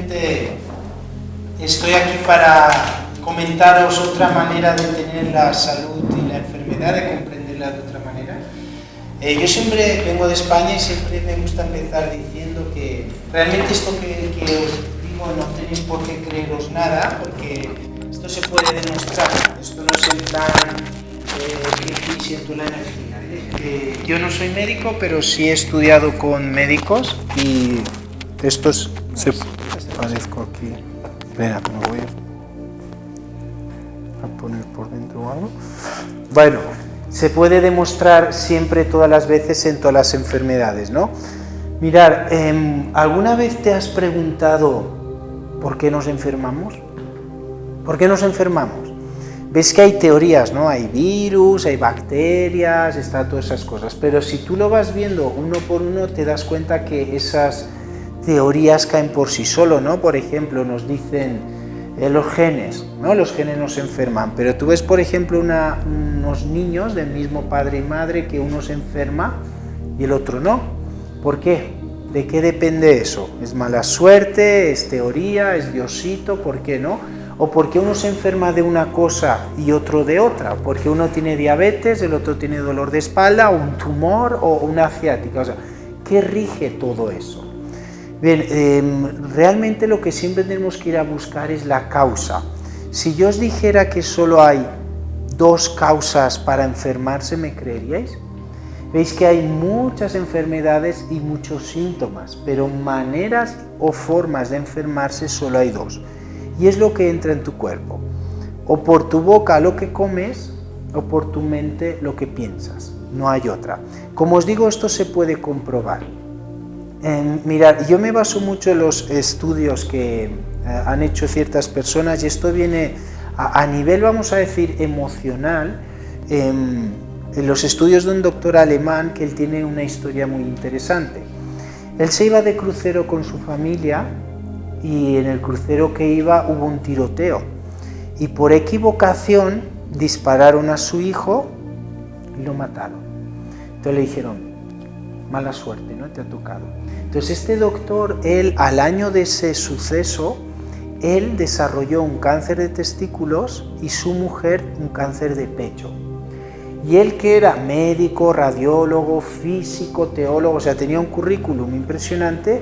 simplemente estoy aquí para comentaros otra manera de tener la salud y la enfermedad, de comprenderla de otra manera. Yo siempre vengo de España y siempre me gusta empezar diciendo que realmente esto que os digo no tenéis por qué creeros nada, porque esto se puede demostrar. Esto no es en plan que siento la energía. Yo no soy médico, pero sí he estudiado con médicos y estos se parezco aquí. Espera, que me voy a poner por dentro o algo. Bueno, se puede demostrar siempre, todas las veces, en todas las enfermedades, ¿no? Mirar, ¿alguna vez te has preguntado por qué nos enfermamos? ¿Por qué nos enfermamos? Ves que hay teorías, ¿no? Hay virus, hay bacterias, está todas esas cosas, pero si tú lo vas viendo uno por uno, te das cuenta que esas teorías caen por sí solo, ¿no? Por ejemplo, nos dicen los genes, ¿no? Los genes nos enferman, pero tú ves, por ejemplo, unos niños del mismo padre y madre que uno se enferma y el otro no. ¿Por qué? ¿De qué depende eso? ¿Es mala suerte? ¿Es teoría? ¿Es Diosito? ¿Por qué no? ¿O porque uno se enferma de una cosa y otro de otra? Porque uno tiene diabetes, el otro tiene dolor de espalda, o un tumor, o una ciática. O sea, ¿qué rige todo eso? Bien, realmente lo que siempre tenemos que ir a buscar es la causa. Si yo os dijera que solo hay dos causas para enfermarse, ¿me creeríais? Veis que hay muchas enfermedades y muchos síntomas, pero maneras o formas de enfermarse solo hay dos. Y es lo que entra en tu cuerpo. O por tu boca lo que comes, o por tu mente lo que piensas. No hay otra. Como os digo, esto se puede comprobar. Mirad, yo me baso mucho en los estudios que han hecho ciertas personas, y esto viene a nivel, vamos a decir, emocional, en los estudios de un doctor alemán, que él tiene una historia muy interesante. Él se iba de crucero con su familia y en el crucero que iba hubo un tiroteo y por equivocación dispararon a su hijo y lo mataron. Entonces le dijeron: mala suerte, ¿no? Te ha tocado. Entonces este doctor, él al año de ese suceso, él desarrolló un cáncer de testículos y su mujer un cáncer de pecho. Y él, que era médico, radiólogo, físico, teólogo, o sea, tenía un currículum impresionante,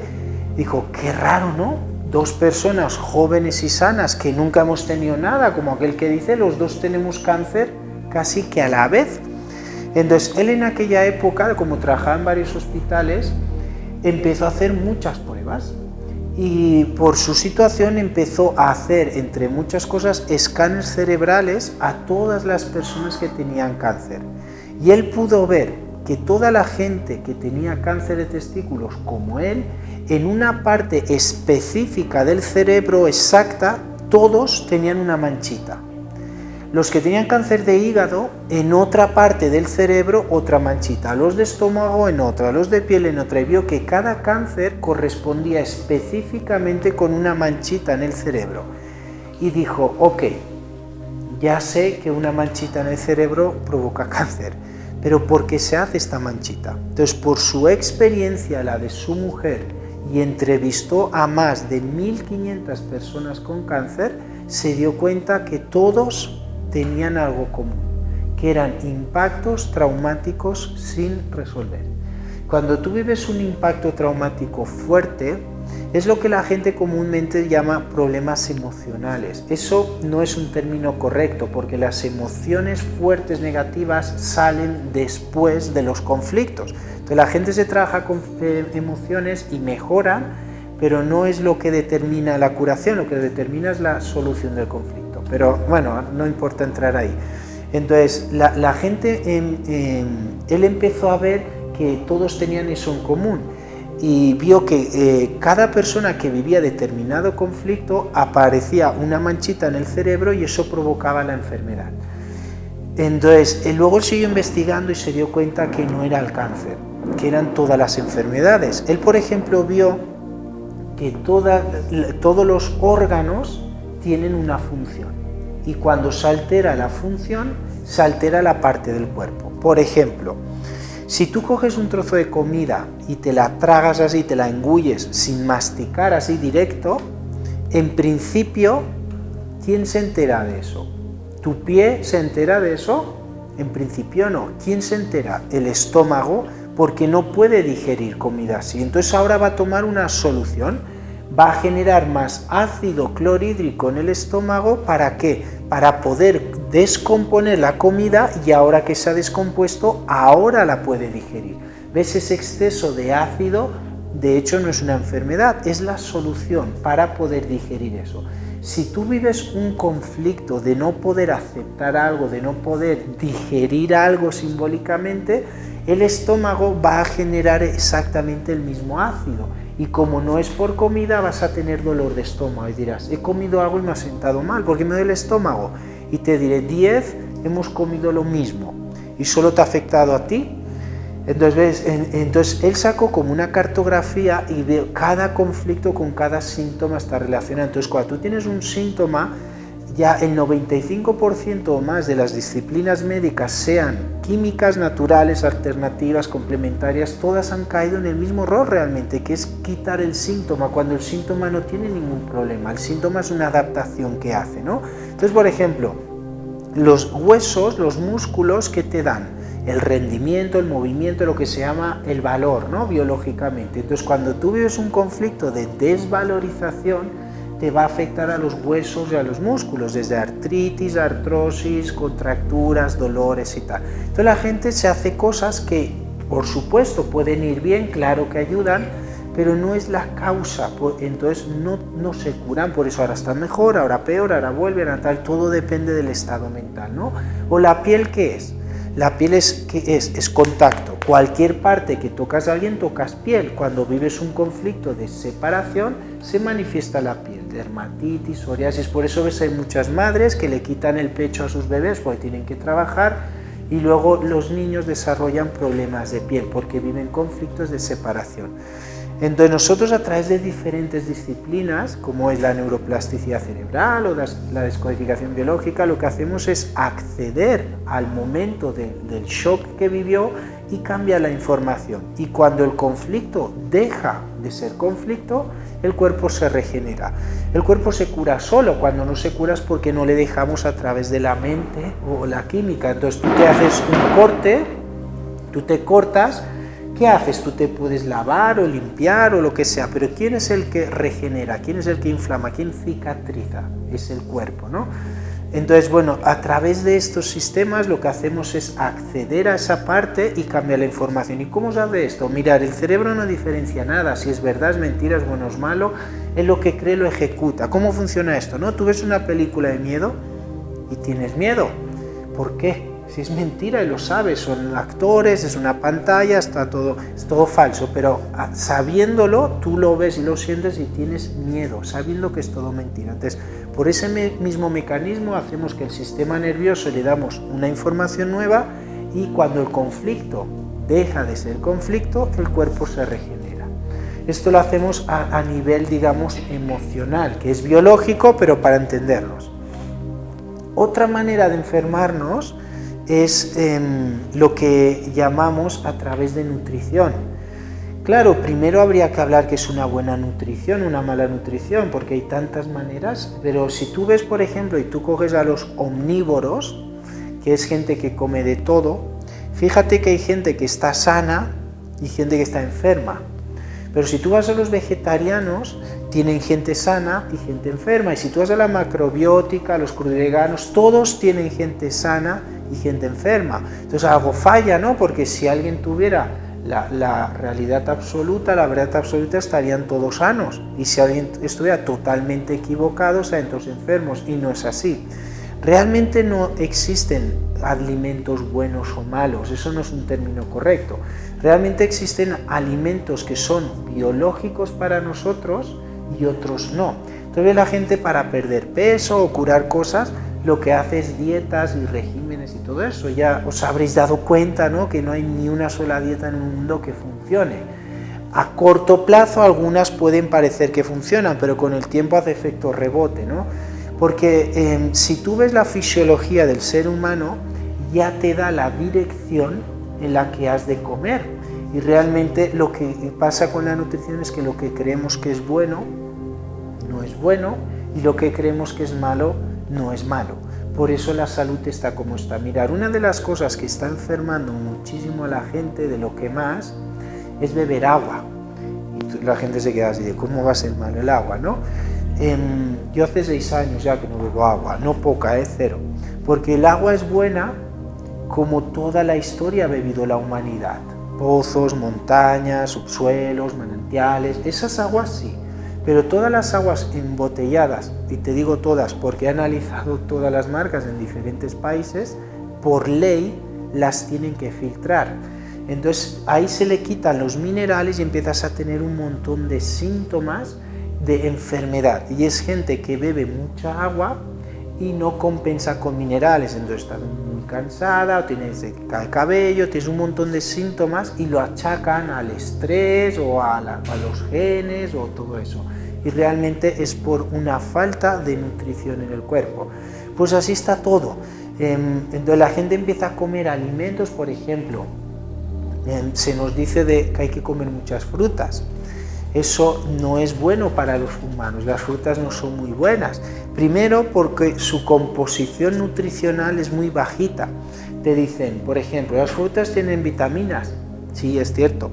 dijo: qué raro, ¿no? Dos personas jóvenes y sanas que nunca hemos tenido nada, como aquel que dice, los dos tenemos cáncer casi que a la vez. Entonces él en aquella época, como trabajaba en varios hospitales, empezó a hacer muchas pruebas y por su situación empezó a hacer, entre muchas cosas, escáneres cerebrales a todas las personas que tenían cáncer. Y él pudo ver que toda la gente que tenía cáncer de testículos como él, en una parte específica del cerebro exacta, todos tenían una manchita. Los que tenían cáncer de hígado, en otra parte del cerebro, otra manchita. Los de estómago en otra, los de piel en otra. Y vio que cada cáncer correspondía específicamente con una manchita en el cerebro. Y dijo: ok, ya sé que una manchita en el cerebro provoca cáncer, pero ¿por qué se hace esta manchita? Entonces, por su experiencia, la de su mujer, y entrevistó a más de 1.500 personas con cáncer, se dio cuenta que todos tenían algo común, que eran impactos traumáticos sin resolver. Cuando tú vives un impacto traumático fuerte, es lo que la gente comúnmente llama problemas emocionales. Eso no es un término correcto, porque las emociones fuertes negativas salen después de los conflictos. Entonces la gente se trabaja con emociones y mejoran, pero no es lo que determina la curación, lo que determina es la solución del conflicto. Pero bueno, no importa entrar ahí. Entonces la gente, él empezó a ver que todos tenían eso en común y vio que cada persona que vivía determinado conflicto aparecía una manchita en el cerebro y eso provocaba la enfermedad. Entonces luego él siguió investigando y se dio cuenta que no era el cáncer, que eran todas las enfermedades. Él, por ejemplo, vio que todos los órganos tienen una función y cuando se altera la función, se altera la parte del cuerpo. Por ejemplo, si tú coges un trozo de comida y te la tragas así, te la engulles sin masticar así directo, En principio, ¿quién se entera de eso? ¿Tu pie se entera de eso? En principio no. ¿Quién se entera? El estómago, porque no puede digerir comida así. Entonces ahora va a tomar una solución, va a generar más ácido clorhídrico en el estómago. ¿Para qué? Para poder descomponer la comida, y ahora que se ha descompuesto, ahora la puede digerir. ¿Ves? Ese exceso de ácido, de hecho, no es una enfermedad, es la solución para poder digerir eso. Si tú vives un conflicto de no poder aceptar algo, de no poder digerir algo simbólicamente, el estómago va a generar exactamente el mismo ácido, y como no es por comida, vas a tener dolor de estómago y dirás, he comido algo y me ha sentado mal, ¿por qué me duele el estómago? Y te diré, 10 hemos comido lo mismo y solo te ha afectado a ti. Entonces, entonces él sacó como una cartografía y de cada conflicto con cada síntoma está relacionado. Entonces cuando tú tienes un síntoma, ya el 95% o más de las disciplinas médicas, sean químicas, naturales, alternativas, complementarias, todas han caído en el mismo error realmente, que es quitar el síntoma cuando el síntoma no tiene ningún problema. El síntoma es una adaptación que hace, ¿no? Entonces, por ejemplo, los huesos, los músculos, ¿qué te dan? El rendimiento, el movimiento, lo que se llama el valor, ¿no? Biológicamente. Entonces, cuando tú vives un conflicto de desvalorización, te va a afectar a los huesos y a los músculos, desde artritis, artrosis, contracturas, dolores y tal. Entonces la gente se hace cosas que, por supuesto, pueden ir bien, claro que ayudan, pero no es la causa, entonces no se curan. Por eso ahora están mejor, ahora peor, ahora vuelven a tal, todo depende del estado mental, ¿no? O la piel, ¿qué es? La piel es contacto. Cualquier parte que tocas a alguien, tocas piel. Cuando vives un conflicto de separación, se manifiesta la piel. Dermatitis, psoriasis. Por eso ves, hay muchas madres que le quitan el pecho a sus bebés porque tienen que trabajar, y luego los niños desarrollan problemas de piel porque viven conflictos de separación. Entonces nosotros, a través de diferentes disciplinas, como es la neuroplasticidad cerebral o la descodificación biológica, lo que hacemos es acceder al momento del shock que vivió y cambia la información. Y cuando el conflicto deja de ser conflicto, el cuerpo se regenera. El cuerpo se cura solo. Cuando no se cura es porque no le dejamos a través de la mente o la química. Entonces tú te haces un corte, tú te cortas, ¿qué haces? Tú te puedes lavar o limpiar o lo que sea, pero ¿quién es el que regenera? ¿Quién es el que inflama? ¿Quién cicatriza? Es el cuerpo, ¿no? Entonces, bueno, a través de estos sistemas lo que hacemos es acceder a esa parte y cambiar la información. ¿Y cómo sabe esto? Mirar, el cerebro no diferencia nada, si es verdad, es mentira, es bueno, es malo, es lo que cree, lo ejecuta. ¿Cómo funciona esto? ¿No? Tú ves una película de miedo y tienes miedo. ¿Por qué? Si es mentira y lo sabes, son actores, es una pantalla, es todo falso, pero sabiéndolo, tú lo ves y lo sientes y tienes miedo, sabiendo que es todo mentira. Entonces, por ese mismo mecanismo hacemos que el sistema nervioso le damos una información nueva, y cuando el conflicto deja de ser conflicto, el cuerpo se regenera. Esto lo hacemos a nivel, digamos, emocional, que es biológico, pero para entendernos. Otra manera de enfermarnos es lo que llamamos a través de nutrición. Claro, primero habría que hablar qué es una buena nutrición, una mala nutrición, porque hay tantas maneras, pero si tú ves, por ejemplo, y tú coges a los omnívoros, que es gente que come de todo, fíjate que hay gente que está sana y gente que está enferma. Pero si tú vas a los vegetarianos, tienen gente sana y gente enferma. Y si tú vas a la macrobiótica, a los crudiveganos, todos tienen gente sana y gente enferma. Entonces algo falla, ¿no? Porque si alguien tuviera la realidad absoluta, la verdad absoluta, estarían todos sanos. Y si alguien estuviera totalmente equivocado, estarían todos enfermos. Y no es así. Realmente no existen alimentos buenos o malos, eso no es un término correcto. Realmente existen alimentos que son biológicos para nosotros y otros no. Entonces la gente, para perder peso o curar cosas, lo que hace es dietas y regímenes y todo eso. Ya os habréis dado cuenta, ¿no?, que no hay ni una sola dieta en el mundo que funcione. A corto plazo algunas pueden parecer que funcionan, pero con el tiempo hace efecto rebote, ¿no? Porque si tú ves la fisiología del ser humano, ya te da la dirección en la que has de comer. Y realmente lo que pasa con la nutrición es que lo que creemos que es bueno, no es bueno y lo que creemos que es malo no es malo. Por eso la salud está como está. Mirar, una de las cosas que está enfermando muchísimo a la gente, de lo que más, es beber agua. Y la gente se queda así de, ¿cómo va a ser malo el agua, no? Yo hace 6 años ya que no bebo agua, no poca, 0. Porque el agua es buena como toda la historia ha bebido la humanidad. Pozos, montañas, subsuelos, manantiales, esas aguas sí. Pero todas las aguas embotelladas, y te digo todas porque he analizado todas las marcas en diferentes países, por ley las tienen que filtrar. Entonces ahí se le quitan los minerales y empiezas a tener un montón de síntomas de enfermedad. Y es gente que bebe mucha agua y no compensa con minerales, entonces está muy cansada, o tienes el cabello, tienes un montón de síntomas y lo achacan al estrés o a los genes o todo eso. Y realmente es por una falta de nutrición en el cuerpo. Pues así está todo. Entonces la gente empieza a comer alimentos, por ejemplo, se nos dice que hay que comer muchas frutas. Eso no es bueno para los humanos, las frutas no son muy buenas. Primero porque su composición nutricional es muy bajita. Te dicen, por ejemplo, las frutas tienen vitaminas. Sí, es cierto.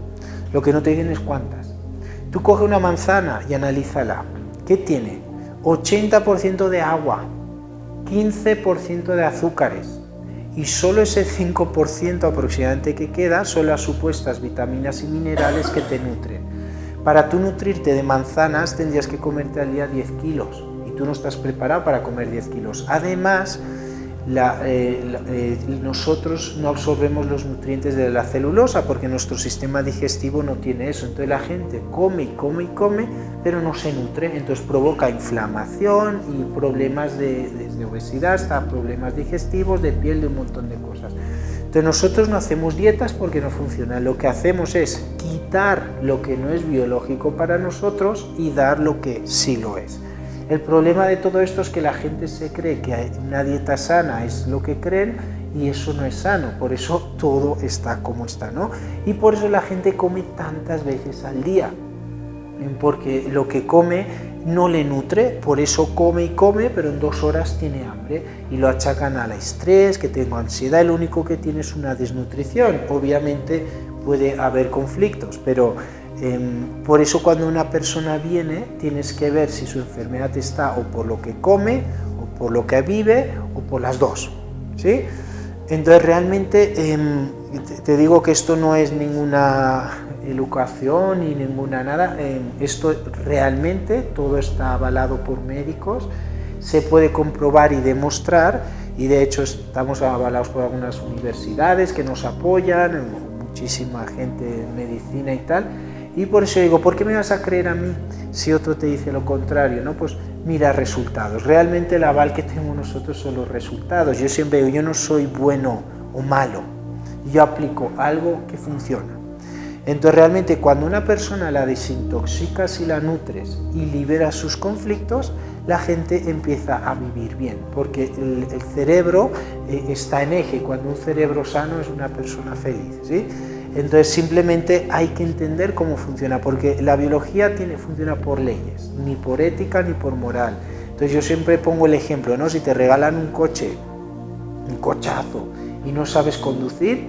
Lo que no te dicen es cuántas. Tú coge una manzana y analízala. ¿Qué tiene? 80% de agua, 15% de azúcares. Y solo ese 5% aproximadamente que queda son las supuestas vitaminas y minerales que te nutren. Para tú nutrirte de manzanas tendrías que comerte al día 10 kilos y tú no estás preparado para comer 10 kilos. Además, nosotros no absorbemos los nutrientes de la celulosa porque nuestro sistema digestivo no tiene eso. Entonces la gente come y come y come, pero no se nutre. Entonces provoca inflamación y problemas desde obesidad hasta problemas digestivos, de piel, de un montón de cosas. Entonces nosotros no hacemos dietas porque no funcionan. Lo que hacemos es quitar lo que no es biológico para nosotros y dar lo que sí lo es. El problema de todo esto es que la gente se cree que una dieta sana es lo que creen y eso no es sano. Por eso todo está como está, ¿no? Y por eso la gente come tantas veces al día, porque lo que come no le nutre, por eso come y come, pero en 2 horas tiene hambre y lo achacan al estrés, que tengo ansiedad, lo único que tiene es una desnutrición. Obviamente puede haber conflictos, pero por eso cuando una persona viene tienes que ver si su enfermedad está o por lo que come, o por lo que vive, o por las dos, ¿sí? Entonces realmente te digo que esto no es ninguna educación ni ninguna nada, esto realmente todo está avalado por médicos, se puede comprobar y demostrar, y de hecho estamos avalados por algunas universidades que nos apoyan, muchísima gente en medicina y tal, y por eso digo, ¿por qué me vas a creer a mí si otro te dice lo contrario? ¿No? Pues mira resultados, realmente el aval que tenemos nosotros son los resultados. Yo siempre digo, yo no soy bueno o malo, yo aplico algo que funciona. Entonces realmente cuando una persona la desintoxicas y la nutres y liberas sus conflictos, la gente empieza a vivir bien, porque el cerebro está en eje. Cuando un cerebro sano es una persona feliz, ¿sí? Entonces simplemente hay que entender cómo funciona, porque la biología funciona por leyes, ni por ética ni por moral. Entonces yo siempre pongo el ejemplo, ¿no? Si te regalan un coche, un cochazo, y no sabes conducir,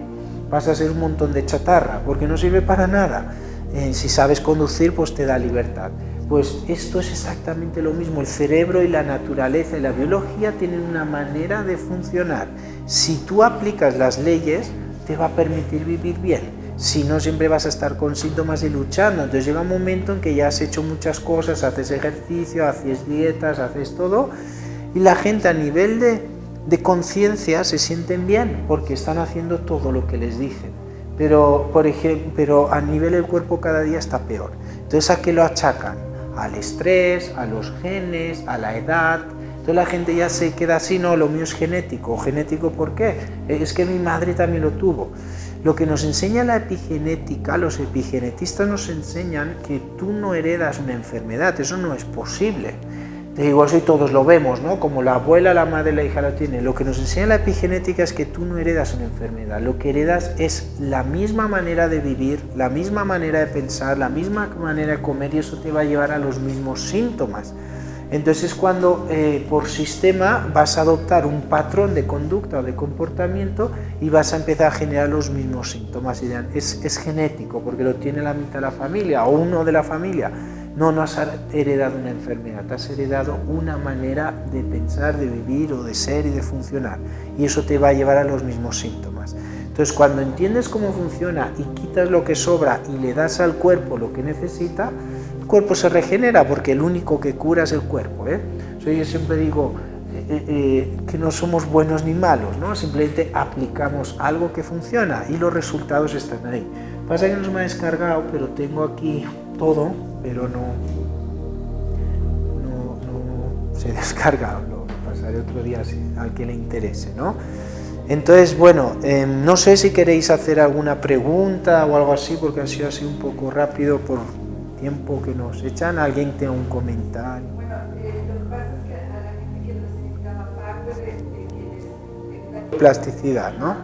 vas a ser un montón de chatarra, porque no sirve para nada. Si sabes conducir, pues te da libertad. Pues esto es exactamente lo mismo. El cerebro y la naturaleza y la biología tienen una manera de funcionar. Si tú aplicas las leyes, te va a permitir vivir bien. Si no, siempre vas a estar con síntomas y luchando. Entonces llega un momento en que ya has hecho muchas cosas, haces ejercicio, haces dietas, haces todo, y la gente a nivel de conciencia se sienten bien porque están haciendo todo lo que les dicen. Pero, por ejemplo, a nivel del cuerpo cada día está peor. Entonces, ¿a qué lo achacan? Al estrés, a los genes, a la edad. Entonces la gente ya se queda así, no, lo mío es genético. ¿Genético por qué? Es que mi madre también lo tuvo. Lo que nos enseña la epigenética, los epigenetistas nos enseñan que tú no heredas una enfermedad, eso no es posible. Te digo, eso y todos lo vemos, ¿no? Como la abuela, la madre, la hija lo tiene. Lo que nos enseña la epigenética es que tú no heredas una enfermedad, lo que heredas es la misma manera de vivir, la misma manera de pensar, la misma manera de comer, y eso te va a llevar a los mismos síntomas. Entonces cuando por sistema vas a adoptar un patrón de conducta o de comportamiento y vas a empezar a generar los mismos síntomas. Es genético porque lo tiene la mitad de la familia o uno de la familia. No has heredado una enfermedad, te has heredado una manera de pensar, de vivir o de ser y de funcionar. Y eso te va a llevar a los mismos síntomas. Entonces cuando entiendes cómo funciona y quitas lo que sobra y le das al cuerpo lo que necesita, el cuerpo se regenera porque el único que cura es el cuerpo. Yo siempre digo que no somos buenos ni malos, ¿no? Simplemente aplicamos algo que funciona y los resultados están ahí. Pasa que no se me ha descargado, pero tengo aquí todo, pero no se descarga. Lo pasaré otro día al que le interese, ¿no? Entonces, bueno, no sé si queréis hacer alguna pregunta o algo así, porque ha sido así un poco rápido por tiempo que nos echan. ¿Alguien tiene un comentario? Bueno, lo que pasa es que a la gente que necesita parte de plasticidad, ¿no?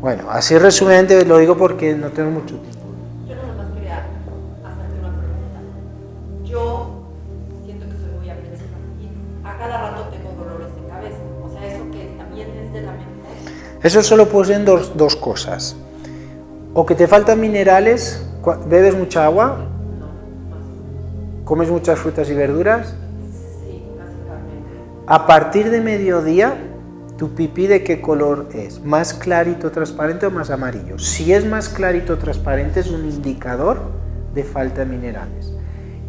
Bueno, así resumidamente lo digo porque no tengo mucho tiempo. Yo nada más quería hacerte una pregunta. Yo siento que soy muy aprensiva y a cada rato tengo dolores de cabeza. O sea, ¿eso que también es de la mente? Eso solo puede ser dos cosas. O que te faltan minerales, bebes mucha agua, comes muchas frutas y verduras. Sí, básicamente. A partir de mediodía, ¿tu pipí de qué color es? ¿Más clarito, transparente o más amarillo? Si es más clarito, transparente, es un indicador de falta de minerales.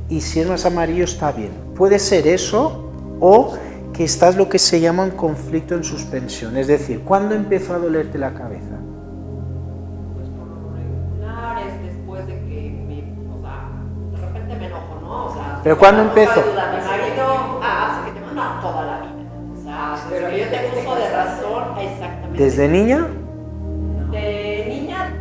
Y si es más amarillo, está bien. Puede ser eso o que estás lo que se llama un conflicto en suspensión. Es decir, ¿cuándo empezó a dolerte la cabeza? Pues por lo regular es después de que de repente me enojo, ¿no? O sea, ¿pero cuándo empezó? Mi marido hace que te manda toda la vida. O sea, desde que yo tengo uso de razón, exactamente. ¿Desde niña? De niña,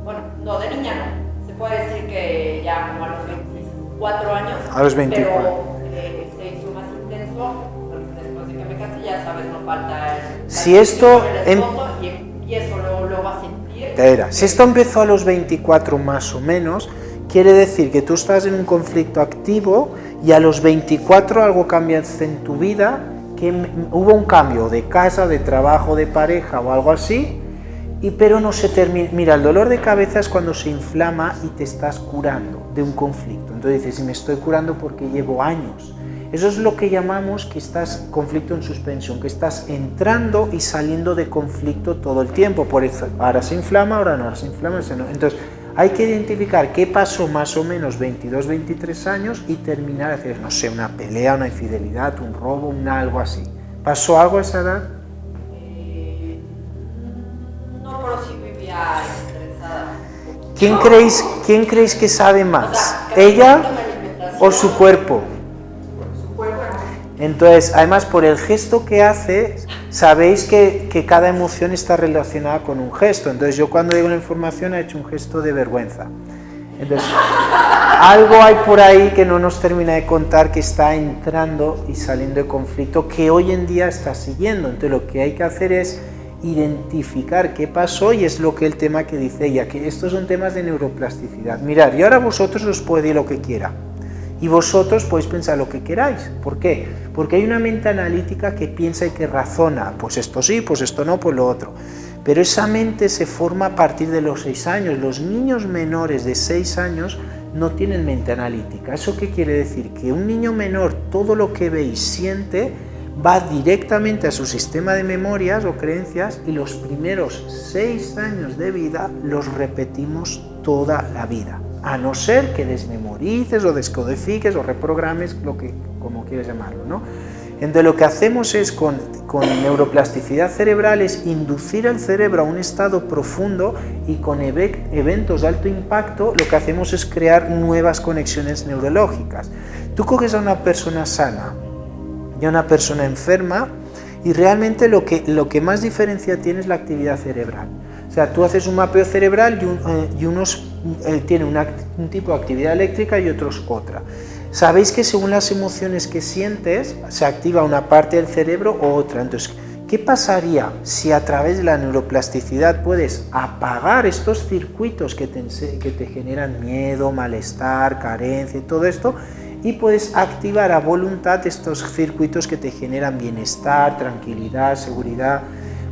bueno, no, de niña no. Se puede decir que ya como a los 24 años. A los 24. Pero se hizo más intenso, porque después de que me casé, ya sabes, no falta el si esto y empiezo luego a sentir. Si esto empezó a los 24 más o menos, quiere decir que tú estás en un conflicto activo y a los 24 algo cambia en tu vida, que hubo un cambio de casa, de trabajo, de pareja o algo así, pero no se termina. Mira, el dolor de cabeza es cuando se inflama y te estás curando de un conflicto. Entonces dices, si me estoy curando porque llevo años. Eso es lo que llamamos que estás conflicto en suspensión, que estás entrando y saliendo de conflicto todo el tiempo. Por eso, ahora se inflama, ahora no, ahora se inflama, ahora no. Entonces, hay que identificar qué pasó más o menos 22, 23 años y terminar a hacer, no sé, una pelea, una infidelidad, un robo, algo así. ¿Pasó algo a esa edad? No, pero sí vivía estresada. ¿Quién creéis que sabe más? O sea, ¿ella o su cuerpo? Su cuerpo. Entonces, además, por el gesto que hace, sabéis que cada emoción está relacionada con un gesto. Entonces, yo cuando digo la información he hecho un gesto de vergüenza. Entonces, algo hay por ahí que no nos termina de contar, que está entrando y saliendo de conflicto, que hoy en día está siguiendo. Entonces, lo que hay que hacer es identificar qué pasó, y es lo que el tema que dice ella, que estos son temas de neuroplasticidad. Mirad, y ahora vosotros os puedo decir lo que quiera. Y vosotros podéis pensar lo que queráis. ¿Por qué? Porque hay una mente analítica que piensa y que razona. Pues esto sí, pues esto no, pues lo otro. Pero esa mente se forma a partir de los 6 años. Los niños menores de 6 años no tienen mente analítica. ¿Eso qué quiere decir? Que un niño menor, todo lo que ve y siente, va directamente a su sistema de memorias o creencias, y los primeros 6 años de vida los repetimos toda la vida. A no ser que desmemorices o descodifiques o reprogrames, como quieres llamarlo, ¿no? Entonces lo que hacemos es con neuroplasticidad cerebral es inducir al cerebro a un estado profundo, y con eventos de alto impacto lo que hacemos es crear nuevas conexiones neurológicas. Tú coges a una persona sana y a una persona enferma, y realmente lo que más diferencia tiene es la actividad cerebral. O sea, tú haces un mapeo cerebral y unos tienen un tipo de actividad eléctrica y otros otra. Sabéis que según las emociones que sientes, se activa una parte del cerebro o otra. Entonces, ¿qué pasaría si a través de la neuroplasticidad puedes apagar estos circuitos que te generan miedo, malestar, carencia y todo esto? y puedes activar a voluntad estos circuitos que te generan bienestar, tranquilidad, seguridad,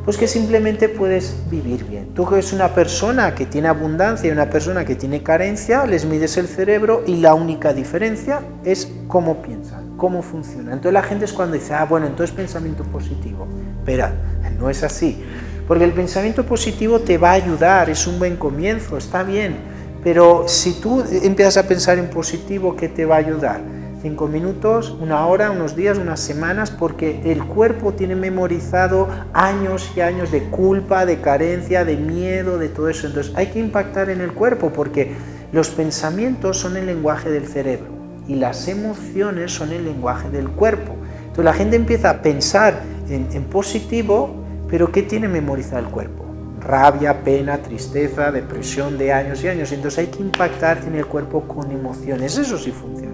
pues que simplemente puedes vivir bien. Tú que eres una persona que tiene abundancia y una persona que tiene carencia, les mides el cerebro y la única diferencia es cómo piensan, cómo funciona. Entonces la gente es cuando dice, bueno, entonces pensamiento positivo. Espera, no es así, porque el pensamiento positivo te va a ayudar, es un buen comienzo, está bien, pero si tú empiezas a pensar en positivo, ¿qué te va a ayudar? 5 minutos, 1 hora, unos días, unas semanas, porque el cuerpo tiene memorizado años y años de culpa, de carencia, de miedo, de todo eso. Entonces hay que impactar en el cuerpo porque los pensamientos son el lenguaje del cerebro y las emociones son el lenguaje del cuerpo. Entonces la gente empieza a pensar en positivo, pero ¿qué tiene memorizado el cuerpo? Rabia, pena, tristeza, depresión de años y años. Entonces hay que impactar en el cuerpo con emociones, eso sí funciona.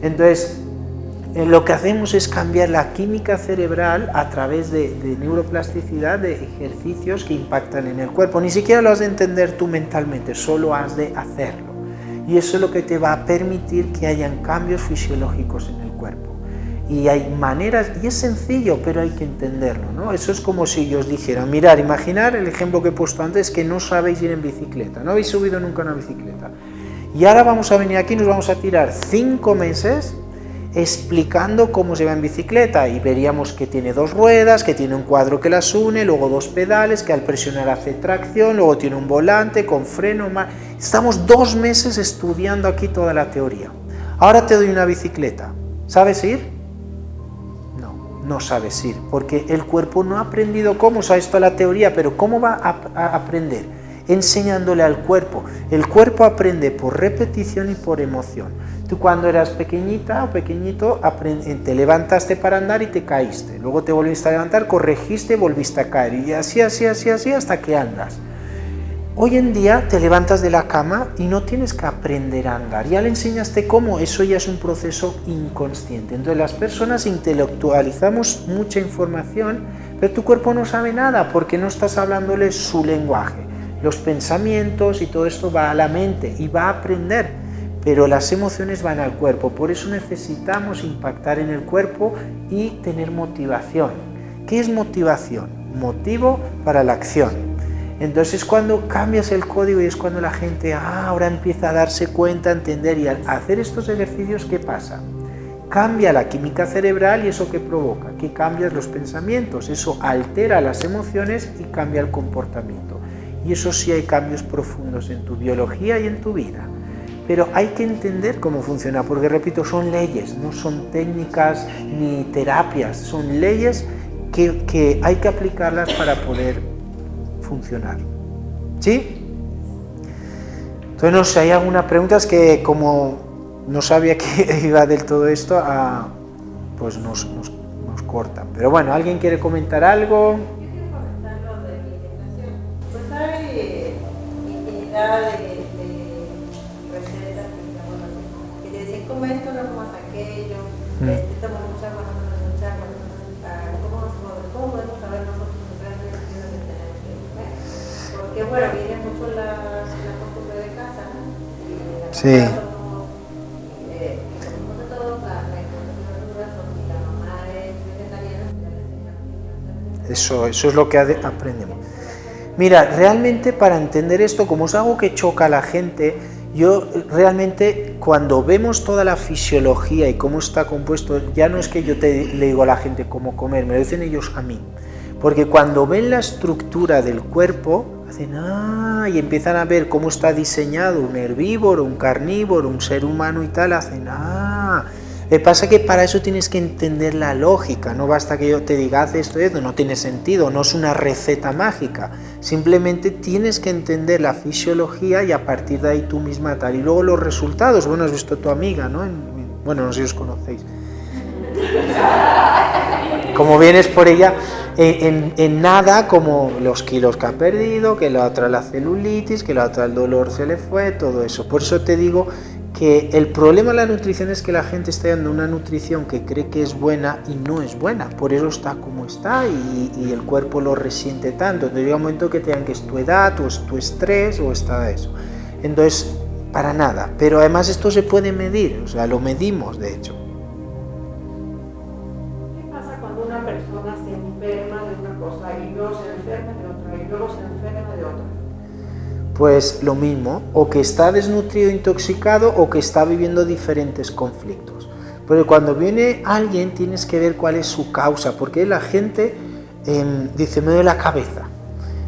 Entonces, lo que hacemos es cambiar la química cerebral a través de neuroplasticidad, de ejercicios que impactan en el cuerpo. Ni siquiera lo has de entender tú mentalmente, solo has de hacerlo. Y eso es lo que te va a permitir que hayan cambios fisiológicos en el cuerpo. Y hay maneras, y es sencillo, pero hay que entenderlo, ¿no? Eso es como si yo os dijera, mirad, imaginar el ejemplo que he puesto antes, que no sabéis ir en bicicleta, no habéis subido nunca una bicicleta. Y ahora vamos a venir aquí y nos vamos a tirar 5 meses explicando cómo se va en bicicleta y veríamos que tiene 2 ruedas, que tiene un cuadro que las une, luego 2 pedales, que al presionar hace tracción, luego tiene un volante con freno. Estamos 2 meses estudiando aquí toda la teoría. Ahora te doy una bicicleta. ¿Sabes ir? No sabes ir, porque el cuerpo no ha aprendido cómo, sabes toda la teoría, pero ¿cómo va a aprender? Enseñándole al cuerpo. El cuerpo aprende por repetición y por emoción. Tú cuando eras pequeñita o pequeñito te levantaste para andar y te caíste. Luego te volviste a levantar, corregiste, volviste a caer. Y así hasta que andas. Hoy en día te levantas de la cama y no tienes que aprender a andar. Ya le enseñaste cómo, eso ya es un proceso inconsciente. Entonces las personas intelectualizamos mucha información, pero tu cuerpo no sabe nada porque no estás hablándole su lenguaje. Los pensamientos y todo esto va a la mente y va a aprender, pero las emociones van al cuerpo. Por eso necesitamos impactar en el cuerpo y tener motivación. ¿Qué es motivación? Motivo para la acción. Entonces cuando cambias el código y es cuando la gente ahora empieza a darse cuenta, a entender, y al hacer estos ejercicios, ¿qué pasa? Cambia la química cerebral y eso ¿qué provoca? Que cambias los pensamientos, eso altera las emociones y cambia el comportamiento. Y eso sí hay cambios profundos en tu biología y en tu vida. Pero hay que entender cómo funciona, porque repito, son leyes, no son técnicas ni terapias, son leyes que hay que aplicarlas para poder funcionar. ¿Sí? Entonces no sé, hay alguna pregunta, es que como no sabía que iba del todo esto, pues nos cortan. Pero bueno, ¿alguien quiere comentar algo? De recetas que te dicen come esto, no comas aquello, toma mucha agua, no tomas mucha agua, ¿cómo podemos saber nosotros realmente qué es lo que tenemos que comer? Porque bueno, viene mucho la costumbre de casa, ¿no? Y en la Sí. casa somos de todo, carne, verduras, y la mamá es vegetariana, ya le enseña a los niños. Eso es lo que aprendemos. Mira, realmente para entender esto, como es algo que choca a la gente, yo realmente cuando vemos toda la fisiología y cómo está compuesto, ya no es que yo le digo a la gente cómo comer, me lo dicen ellos a mí. Porque cuando ven la estructura del cuerpo, hacen y empiezan a ver cómo está diseñado un herbívoro, un carnívoro, un ser humano y tal, hacen Lo que pasa es que para eso tienes que entender la lógica, no basta que yo te diga haz esto y esto, no tiene sentido, no es una receta mágica, simplemente tienes que entender la fisiología y a partir de ahí tú misma tal. Y luego los resultados, bueno, has visto a tu amiga, ¿no? Bueno, no sé si os conocéis. Como vienes por ella, en nada, como los kilos que ha perdido, que la otra la celulitis, que la otra el dolor se le fue, todo eso. Por eso te digo que el problema de la nutrición es que la gente está dando una nutrición que cree que es buena y no es buena, por eso está como está y el cuerpo lo resiente tanto. Entonces llega un momento que te digan que es tu edad o es tu estrés o está eso. Entonces para nada. Pero además esto se puede medir, o sea, lo medimos de hecho. ¿Qué pasa cuando una persona se enferma de una cosa y luego se enferma de otra y luego se enferma de otra? Pues lo mismo, o que está desnutrido, intoxicado, o que está viviendo diferentes conflictos. Pero cuando viene alguien tienes que ver cuál es su causa, porque la gente dice, me duele la cabeza.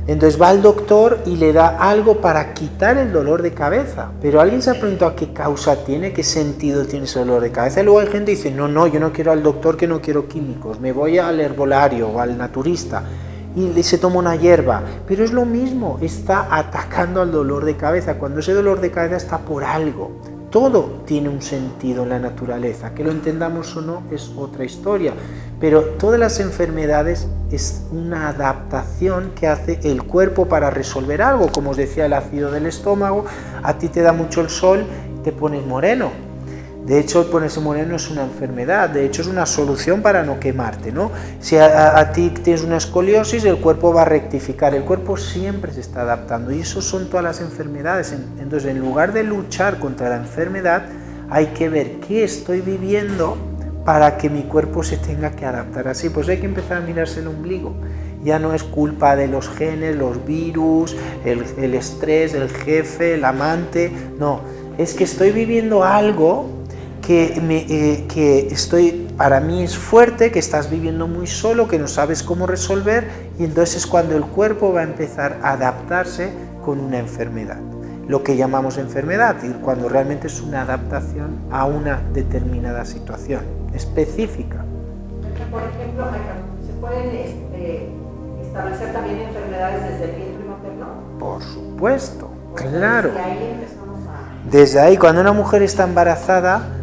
Entonces va al doctor y le da algo para quitar el dolor de cabeza. Pero alguien se ha preguntado qué causa tiene, qué sentido tiene ese dolor de cabeza. Y luego hay gente que dice, no, yo no quiero al doctor, que no quiero químicos, me voy al herbolario o al naturista. Y se toma una hierba, pero es lo mismo, está atacando al dolor de cabeza, cuando ese dolor de cabeza está por algo. Todo tiene un sentido en la naturaleza, que lo entendamos o no es otra historia, pero todas las enfermedades es una adaptación que hace el cuerpo para resolver algo, como os decía, el ácido del estómago, a ti te da mucho el sol, te pones moreno. De hecho, ponerse moreno es una enfermedad, de hecho es una solución para no quemarte, ¿no? Si a ti tienes una escoliosis, el cuerpo va a rectificar, el cuerpo siempre se está adaptando y eso son todas las enfermedades. Entonces, en lugar de luchar contra la enfermedad, hay que ver qué estoy viviendo para que mi cuerpo se tenga que adaptar así. Pues hay que empezar a mirarse el ombligo. Ya no es culpa de los genes, los virus, el estrés, el jefe, el amante, no, es que estoy viviendo algo que para mí es fuerte, que estás viviendo muy solo, que no sabes cómo resolver, y entonces es cuando el cuerpo va a empezar a adaptarse con una enfermedad, lo que llamamos enfermedad, y cuando realmente es una adaptación a una determinada situación específica. Por ejemplo, ¿se pueden establecer también enfermedades desde el vientre materno? Por supuesto, claro. Desde ahí empezamos a... Desde ahí, cuando una mujer está embarazada,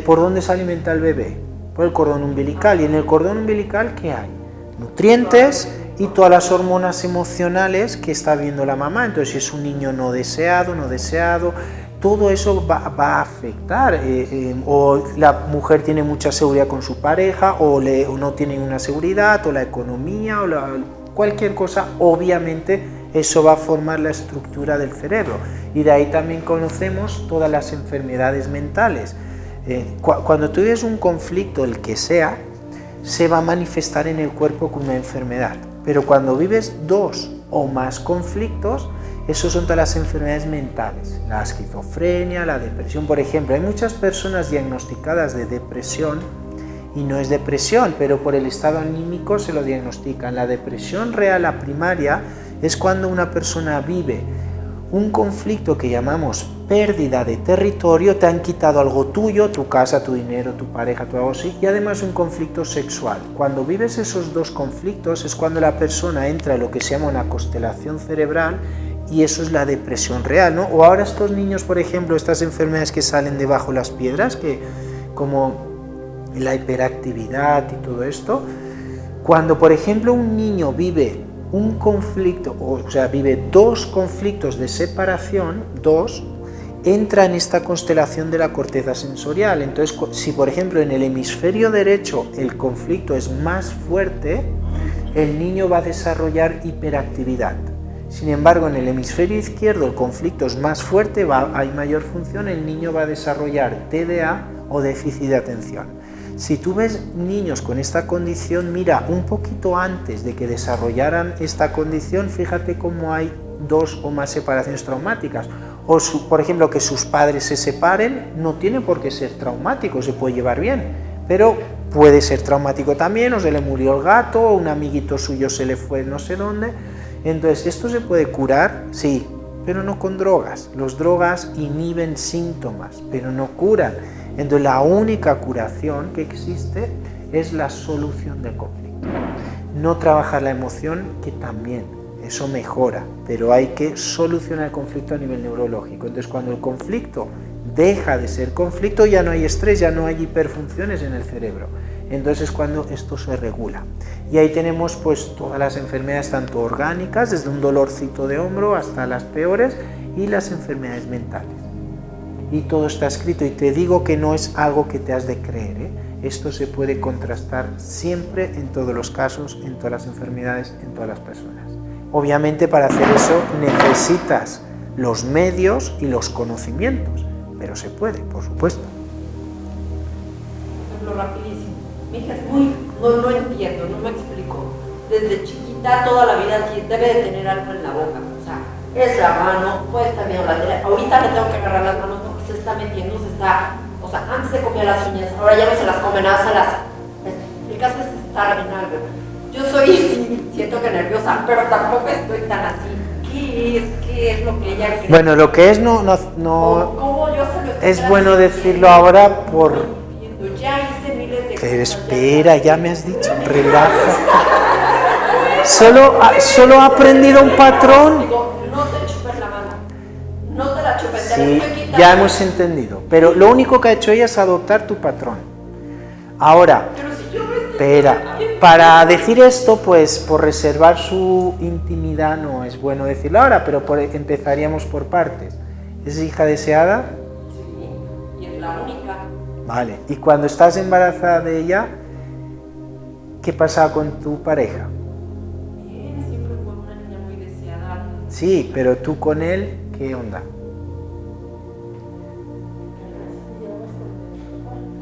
¿por dónde se alimenta el bebé? Por el cordón umbilical. ¿Y en el cordón umbilical qué hay? Nutrientes y todas las hormonas emocionales que está viendo la mamá. Entonces, si es un niño no deseado, todo eso va a afectar. O la mujer tiene mucha seguridad con su pareja, o no tiene una seguridad, o la economía, o cualquier cosa, obviamente eso va a formar la estructura del cerebro. Y de ahí también conocemos todas las enfermedades mentales. Cuando tú vives un conflicto, el que sea, se va a manifestar en el cuerpo como una enfermedad. Pero cuando vives dos o más conflictos, esos son todas las enfermedades mentales. La esquizofrenia, la depresión, por ejemplo. Hay muchas personas diagnosticadas de depresión y no es depresión, pero por el estado anímico se lo diagnostican. La depresión real, la primaria, es cuando una persona vive un conflicto que llamamos pérdida de territorio, te han quitado algo tuyo, tu casa, tu dinero, tu pareja, tu algo así, y además un conflicto sexual. Cuando vives esos dos conflictos es cuando la persona entra en lo que se llama una constelación cerebral y eso es la depresión real, ¿no? O ahora estos niños, por ejemplo, estas enfermedades que salen debajo de las piedras, que como la hiperactividad y todo esto, cuando por ejemplo un niño vive un conflicto, o sea, vive dos conflictos de separación, entra en esta constelación de la corteza sensorial. Entonces, si por ejemplo en el hemisferio derecho el conflicto es más fuerte, el niño va a desarrollar hiperactividad. Sin embargo, en el hemisferio izquierdo el conflicto es más fuerte, hay mayor función, el niño va a desarrollar TDA o déficit de atención. Si tú ves niños con esta condición, mira, un poquito antes de que desarrollaran esta condición, fíjate cómo hay dos o más separaciones traumáticas. O, por ejemplo, que sus padres se separen, no tiene por qué ser traumático, se puede llevar bien, pero puede ser traumático también, o se le murió el gato, o un amiguito suyo se le fue no sé dónde. Entonces, ¿esto se puede curar? Sí, pero no con drogas. Las drogas inhiben síntomas, pero no curan. Entonces la única curación que existe es la solución del conflicto. No trabajar la emoción, que también, eso mejora, pero hay que solucionar el conflicto a nivel neurológico. Entonces cuando el conflicto deja de ser conflicto, ya no hay estrés, ya no hay hiperfunciones en el cerebro. Entonces es cuando esto se regula. Y ahí tenemos pues todas las enfermedades, tanto orgánicas, desde un dolorcito de hombro hasta las peores, y las enfermedades mentales. Y todo está escrito, y te digo que no es algo que te has de creer, ¿eh? Esto se puede contrastar siempre, en todos los casos, en todas las enfermedades, en todas las personas. Obviamente para hacer eso necesitas los medios y los conocimientos, pero se puede, por supuesto. Por ejemplo, rapidísimo. Mi hija es no entiendo, no me explico. Desde chiquita, toda la vida debe de tener algo en la boca. O sea, es la mano, puede estar viendo la tele. Ahorita le tengo que agarrar las manos porque se está metiendo, o sea, antes se comía las uñas, ahora ya no se las come, nada, se las... El caso es estar en algo. Yo sí, siento que nerviosa, pero tampoco estoy tan así. ¿Qué es lo que ella cree? Bueno, lo que es no ¿Cómo yo se lo estoy es bueno transmitiendo? decirlo ahora por... No entiendo. Ya hice miles de Pero cosas, espera, ya me has dicho, relájate. Solo ha aprendido un patrón. Digo, no te chupes la mano, no te la chupes, te la Sí, estoy quitando. ya hemos entendido. Pero lo único que ha hecho ella es adoptar tu patrón. Ahora, Pero si yo me estoy espera, para decir esto, pues por reservar su intimidad no es bueno decirlo ahora, pero empezaríamos por partes. ¿Es hija deseada? Sí, y es la única. Vale. ¿Y cuando estás embarazada de ella, qué pasa con tu pareja? Bien, siempre fue una niña muy deseada. Sí, pero tú con él, ¿qué onda?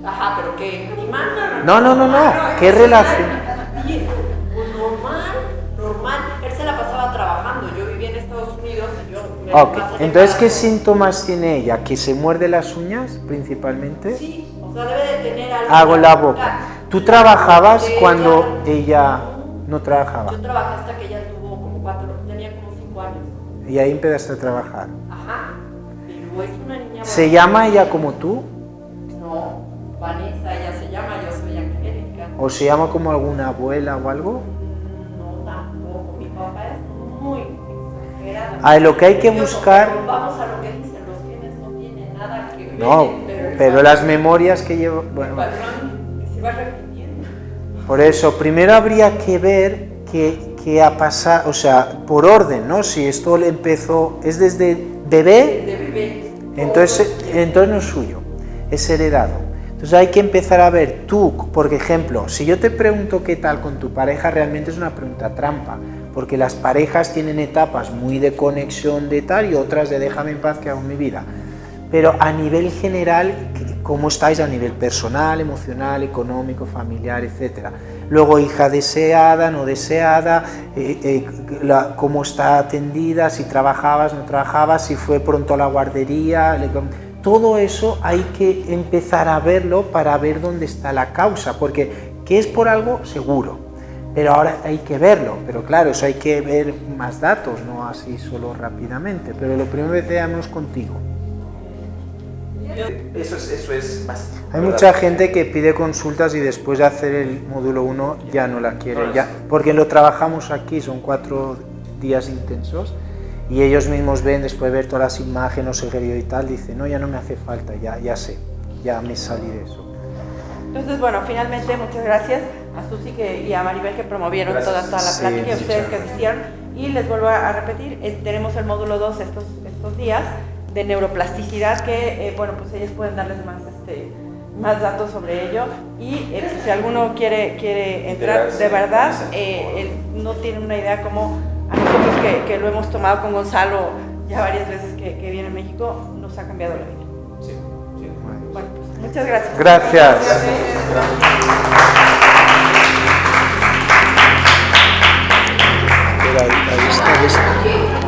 Ajá, pero que mi manda. No. ¿Qué relación? Bien, pues normal. Él se la pasaba trabajando. Yo vivía en Estados Unidos y yo me Ok, pasé entonces, ¿qué trabajando. síntomas tiene ella? ¿Que se muerde las uñas, principalmente? Sí, o sea, debe de tener algo. Hago la boca. ¿Tú trabajabas De cuando ella no trabajaba? Yo trabajé hasta que ella tuvo tenía como 5 años. Y ahí empezaste a trabajar. Ajá, pero es una niña... ¿Se llama ella como tú? No, Vanessa, ella se llama, yo soy Angélica. ¿O se llama como alguna abuela o algo? No, tampoco, mi papá es muy exagerado. Ah, lo que hay que Yo, buscar... pero vamos a lo que dicen, los genes no tienen nada que ver. No, pero el las memorias que llevo... Bueno, patrón que se va repitiendo. por eso, primero habría que ver qué ha pasado, o sea, por orden, ¿no? Si esto le empezó, es desde bebé, De bebé. entonces no es suyo, es heredado. Entonces hay que empezar a ver tú, por ejemplo, si yo te pregunto qué tal con tu pareja, realmente es una pregunta trampa, porque las parejas tienen etapas muy de conexión de tal y otras de déjame en paz que hago mi vida. Pero a nivel general, ¿cómo estáis a nivel personal, emocional, económico, familiar, etcétera? Luego, hija deseada, no deseada, cómo está atendida, si trabajabas, no trabajabas, si fue pronto a la guardería, todo eso hay que empezar a verlo para ver dónde está la causa, porque que es por algo seguro, pero ahora hay que verlo, pero claro, eso hay que ver más datos, no así solo rápidamente, pero lo primero que veamos contigo. Eso es más. Hay mucha gente que pide consultas y después de hacer el módulo 1 ya no la quiere, ya, porque lo trabajamos aquí, son 4 días intensos y ellos mismos ven, después de ver todas las imágenes, el vídeo y tal, dicen, no, ya no me hace falta, ya sé, ya me salí de eso. Entonces, bueno, finalmente muchas gracias a Susi y a Maribel que promovieron toda la Sí, plática y a ustedes muchas que asistieron. Y les vuelvo a repetir, tenemos el módulo 2 estos días de neuroplasticidad que, bueno, pues ellos pueden darles más datos sobre ello. Y pues, si alguno quiere entrar, de verdad, no tienen una idea cómo a nosotros que lo hemos tomado con Gonzalo ya varias veces que viene a México, nos ha cambiado la vida. Sí. Bueno, pues muchas gracias. Gracias. Pero ahí está esto.